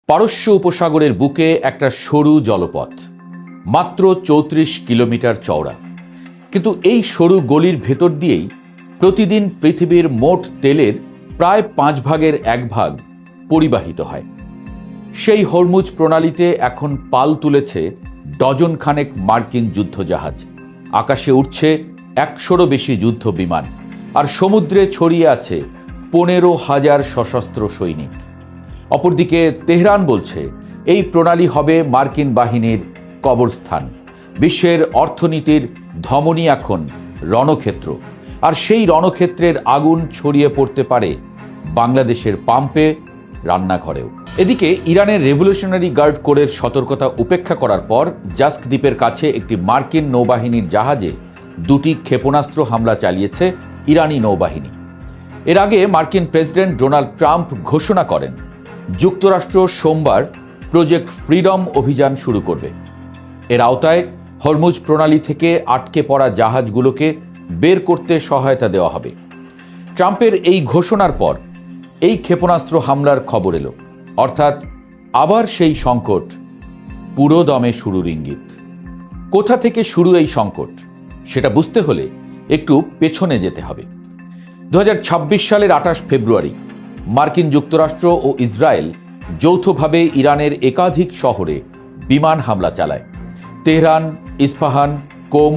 পারস্য উপসাগরের বুকে একটা সরু জলপথ, মাত্র ৩৪ কিলোমিটার চওড়া। কিন্তু এই সরু গলির ভেতর দিয়েই প্রতিদিন পৃথিবীর মোট তেলের প্রায় ৫ ভাগের ১ ভাগ পরিবাহিত হয়। সেই হরমুজ প্রণালীতে এখন পাল তুলেছে ডজন খানেক মার্কিন যুদ্ধজাহাজ, আকাশে উঠছে ১০০রও বেশি যুদ্ধ বিমান, আর সমুদ্রে ছড়িয়ে আছে ১৫,০০০ সশস্ত্র সৈনিক। অপরদিকে তেহরান বলছে এই প্রণালী হবে মার্কিন বাহিনীর কবরস্থান। বিশ্বের অর্থনীতির ধমনী এখন রণক্ষেত্র, আর সেই রণক্ষেত্রের আগুন ছড়িয়ে পড়তে পারে বাংলাদেশের পাম্পে, রান্নাঘরেও। এদিকে ইরানের রেভলিউশনারি গার্ড কোরের সতর্কতা উপেক্ষা করার পর জাস্ক দ্বীপের কাছে একটি মার্কিন নৌবাহিনীর জাহাজে ২টি ক্ষেপণাস্ত্র হামলা চালিয়েছে ইরানি নৌবাহিনী। এর আগে মার্কিন প্রেসিডেন্ট ডোনাল্ড ট্রাম্প ঘোষণা করেন যুক্তরাষ্ট্র সোমবার প্রজেক্ট ফ্রিডম অভিযান শুরু করবে। এর আওতায় হরমুজ প্রণালী থেকে আটকে পড়া জাহাজগুলোকে বের করতে সহায়তা দেওয়া হবে। ট্রাম্পের এই ঘোষণার পর এই ক্ষেপণাস্ত্র হামলার খবর এলো, অর্থাৎ আবার সেই সংকট পুরো দমে শুরুর ইঙ্গিত। কোথা থেকে শুরু এই সংকট সেটা বুঝতে হলে একটু পেছনে যেতে হবে। ২০২৬ সালের ২৮ ফেব্রুয়ারি মার্কিন যুক্তরাষ্ট্র ও ইসরায়েল যৌথভাবে ইরানের একাধিক শহরে বিমান হামলা চালায়। তেহরান, ইস্পাহান, কোম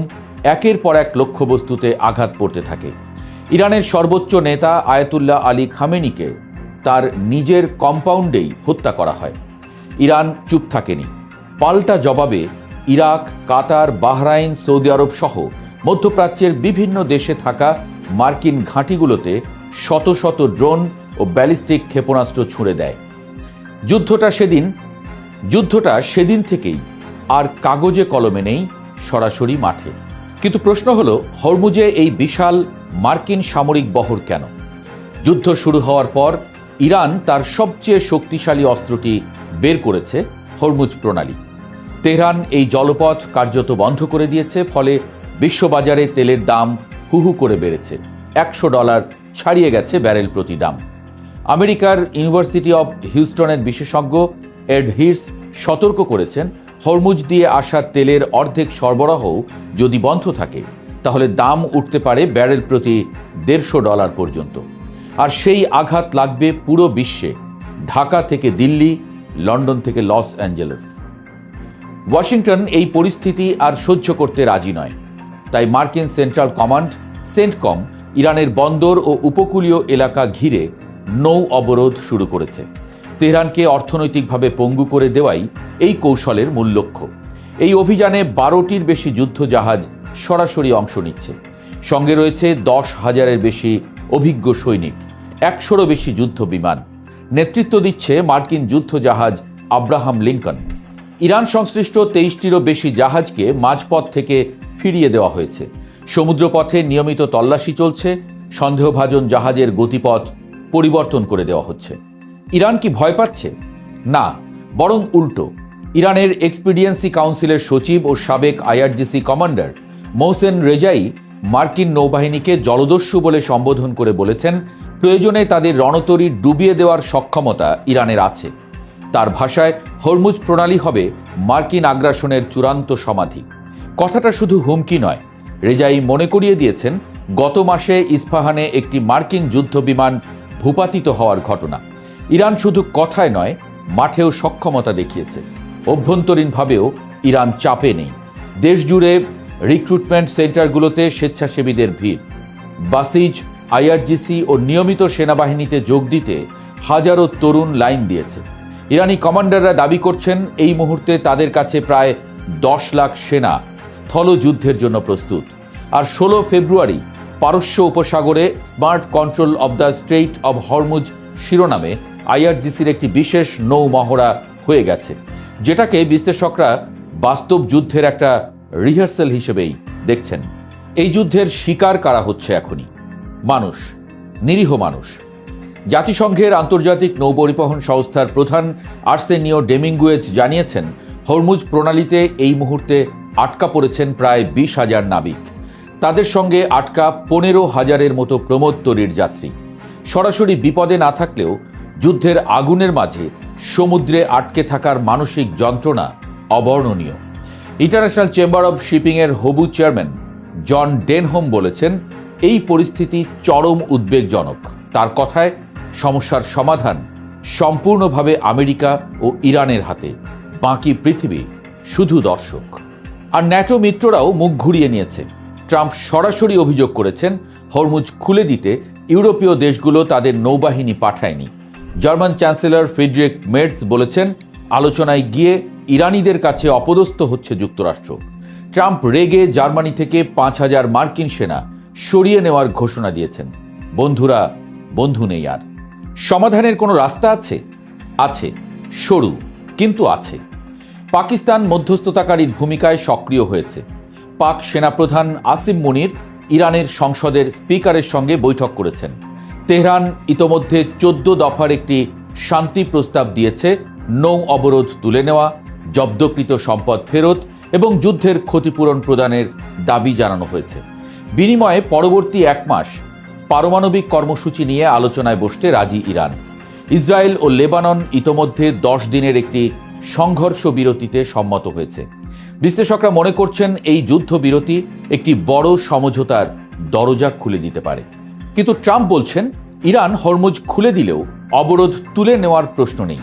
একের পর এক লক্ষ্যবস্তুতে আঘাত পড়তে থাকে। ইরানের সর্বোচ্চ নেতা আয়াতুল্লাহ আলী খামেনিকে তার নিজের কম্পাউন্ডেই হত্যা করা হয়। ইরান চুপ থাকেনি। পাল্টা জবাবে ইরাক, কাতার, বাহরাইন, সৌদি আরব সহ মধ্যপ্রাচ্যের বিভিন্ন দেশে থাকা মার্কিন ঘাঁটিগুলোতে শত শত ড্রোন ও ব্যালিস্টিক ক্ষেপণাস্ত্র ছুঁড়ে দেয়। যুদ্ধটা সেদিন থেকেই আর কাগজে কলমে নেই, সরাসরি মাঠে। কিন্তু প্রশ্ন হলো, হরমুজে এই বিশাল মার্কিন সামরিক বহর কেন? যুদ্ধ শুরু হওয়ার পর ইরান তার সবচেয়ে শক্তিশালী অস্ত্রটি বের করেছে, হরমুজ প্রণালী। তেহরান এই জলপথ কার্যত বন্ধ করে দিয়েছে, ফলে বিশ্ববাজারে তেলের দাম হুহু করে বেড়েছে। $১০০ ছাড়িয়ে গেছে ব্যারেল প্রতি দাম। আমেরিকার ইউনিভার্সিটি অব হিউস্টনের বিশেষজ্ঞ এড হির্স সতর্ক করেছেন, হরমুজ দিয়ে আসা তেলের অর্ধেক সরবরাহ যদি বন্ধ থাকে তাহলে দাম উঠতে পারে ব্যারেল প্রতি $১৫০ পর্যন্ত। আর সেই আঘাত লাগবে পুরো বিশ্বে, ঢাকা থেকে দিল্লি, লন্ডন থেকে লস অ্যাঞ্জেলেস। ওয়াশিংটন এই পরিস্থিতি আর সহ্য করতে রাজি নয়। তাই মার্কিন সেন্ট্রাল কমান্ড সেন্টকম ইরানের বন্দর ও উপকূলীয় এলাকা ঘিরে নৌ অবরোধ শুরু করেছে। তেহরানকে অর্থনৈতিকভাবে পঙ্গু করে দেওয়াই এই কৌশলের মূল লক্ষ্য। এই অভিযানে ১২টির বেশি যুদ্ধজাহাজ সরাসরি অংশ নিচ্ছে। সঙ্গে রয়েছে ১০,০০০-এর বেশি অভিজ্ঞ সৈনিক, ১০০রও বেশি যুদ্ধ বিমান। নেতৃত্ব দিচ্ছে মার্কিন যুদ্ধজাহাজ আব্রাহাম লিঙ্কন। ইরান সংশ্লিষ্ট ২৩টিরও বেশি জাহাজকে মাঝপথ থেকে ফিরিয়ে দেওয়া হয়েছে। সমুদ্রপথে নিয়মিত তল্লাশি চলছে, সন্দেহভাজন জাহাজের গতিপথ পরিবর্তন করে দেওয়া হচ্ছে। ইরান কি ভয় পাচ্ছে? না, বরং উল্টো। ইরানের এক্সপিডিয়েন্সি কাউন্সিলের সচিব ও সাবেক আইআরজিসি কমান্ডার মোহসেন রেজাই মার্কিন নৌবাহিনীকে জলদস্যু বলে সম্বোধন করে বলেছেন, প্রয়োজনে তাদের রণতরী ডুবিয়ে দেওয়ার সক্ষমতা ইরানের আছে। তার ভাষায়, হরমুজ প্রণালী হবে মার্কিন আগ্রাসনের চূড়ান্ত সমাধি। কথাটা শুধু হুমকি নয়, রেজাই মনে করিয়ে দিয়েছেন গত মাসে ইস্পাহানে একটি মার্কিন যুদ্ধ বিমান ভূপাতিত হওয়ার ঘটনা। ইরান শুধু কথায় নয়, মাঠেও সক্ষমতা দেখিয়েছে। অভ্যন্তরীণভাবেও ইরান চাপে নেই। দেশ জুড়ে রিক্রুটমেন্ট সেন্টারগুলোতে স্বেচ্ছাসেবীদের ভিড়। বাসিজ, আইআরজিসি ও নিয়মিত সেনাবাহিনীতে যোগ দিতে হাজারো তরুণ লাইন দিয়েছে। ইরানি কমান্ডাররা দাবি করছেন এই মুহূর্তে তাদের কাছে প্রায় ১০ লাখ সেনা স্থলযুদ্ধের জন্য প্রস্তুত। আর ১৬ ফেব্রুয়ারি পারস্য উপসাগরে smart control of the strait of Hormuz শিরোনামে আইআরজিসির একটি বিশেষ নৌ মহড়া হয়ে গেছে, যেটাকে বিশ্লেষকরা বাস্তব যুদ্ধের একটা রিহার্সাল হিসেবেই দেখছেন। এই যুদ্ধের শিকার কারা হচ্ছে এখনই? মানুষ, নিরীহ মানুষ। জাতিসংঘের আন্তর্জাতিক নৌ পরিবহন সংস্থার প্রধান আর্সেনিও ডেমিঙ্গুয়েজ জানিয়েছেন, হরমুজ প্রণালীতে এই মুহূর্তে আটকা পড়েছেন প্রায় ২০,০০০ নাবিক। তাদের সঙ্গে আটকা ১৫,০০০-এর মতো প্রমোদ তরীর যাত্রী। সরাসরি বিপদে না থাকলেও যুদ্ধের আগুনের মাঝে সমুদ্রে আটকে থাকার মানসিক যন্ত্রণা অবর্ণনীয়। ইন্টারন্যাশনাল চেম্বার অব শিপিংয়ের হবু চেয়ারম্যান জন ডেনহোম বলেছেন, এই পরিস্থিতি চরম উদ্বেগজনক। তার কথায়, সমস্যার সমাধান সম্পূর্ণভাবে আমেরিকা ও ইরানের হাতে, বাকি পৃথিবী শুধু দর্শক। আর ন্যাটো মিত্ররাও মুখ ঘুরিয়ে নিয়েছে। ট্রাম্প সরাসরি অভিযোগ করেছেন, হরমুজ খুলে দিতে ইউরোপীয় দেশগুলো তাদের নৌবাহিনী পাঠায়নি। জার্মান চ্যান্সেলর ফ্রিডরিখ মের্জ বলেছেন, আলোচনায় গিয়ে ইরানিদের কাছে অপদস্থ হচ্ছে যুক্তরাষ্ট্র। ট্রাম্প রেগে জার্মানি থেকে 5,000 মার্কিন সেনা সরিয়ে নেওয়ার ঘোষণা দিয়েছেন। বন্ধুরা, বন্ধু নেই আর। সমাধানের কোনো রাস্তা আছে? আছে, সরু কিন্তু আছে। পাকিস্তান মধ্যস্থতাকারীর ভূমিকায় সক্রিয় হয়েছে। পাক সেনাপ্রধান আসিম মুনির ইরানের সংসদের স্পিকারের সঙ্গে বৈঠক করেছেন। তেহরান ইতোমধ্যে 14 দফার একটি শান্তি প্রস্তাব দিয়েছে। নৌ অবরোধ তুলে নেওয়া, জব্দকৃত সম্পদ ফেরত এবং যুদ্ধের ক্ষতিপূরণ প্রদানের দাবি জানানো হয়েছে। বিনিময়ে পরবর্তী 1 মাস পারমাণবিক কর্মসূচি নিয়ে আলোচনায় বসতে রাজি ইরান। ইসরায়েল ও লেবানন ইতোমধ্যে 10 দিনের একটি সংঘর্ষ বিরতিতে সম্মত হয়েছে। বিশ্লেষকরা মনে করছেন, এই যুদ্ধবিরতি একটি বড় সমঝোতার দরজা খুলে দিতে পারে। কিন্তু ট্রাম্প বলছেন, ইরান হরমুজ খুলে দিলেও অবরোধ তুলে নেওয়ার প্রশ্ন নেই।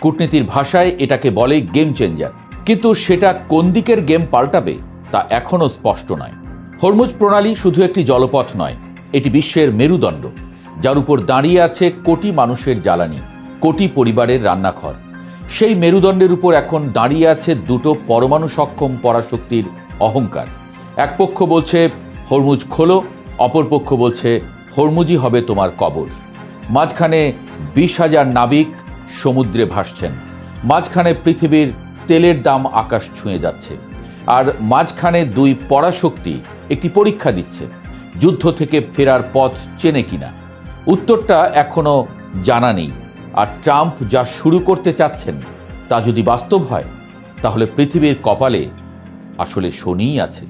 কূটনীতির ভাষায় এটাকে বলে গেম চেঞ্জার। কিন্তু সেটা কোন দিকের গেম পাল্টাবে তা এখনও স্পষ্ট নয়। হরমুজ প্রণালী শুধু একটি জলপথ নয়, এটি বিশ্বের মেরুদণ্ড, যার উপর দাঁড়িয়ে আছে কোটি মানুষের জ্বালানি, কোটি পরিবারের রান্নাঘর। সেই মেরুদণ্ডের উপর এখন দাঁড়িয়ে আছে দুটো পরমাণু সক্ষম পরাশক্তির অহংকার। এক পক্ষ বলছে হরমুজ খোলো, অপর পক্ষ বলছে হরমুজই হবে তোমার কবর। মাঝখানে 20,000 নাবিক সমুদ্রে ভাসছেন। মাঝখানে পৃথিবীর তেলের দাম আকাশ ছুঁয়ে যাচ্ছে। আর মাঝখানে 2 পরাশক্তি একটি পরীক্ষা দিচ্ছে, যুদ্ধ থেকে ফেরার পথ চেনে কিনা। উত্তরটা এখনো জানা নেই। আর ট্রাম্প যা শুরু করতে চাচ্ছেন তা যদি বাস্তব হয়, তাহলে পৃথিবীর কপালে আসলে শনিই আছে।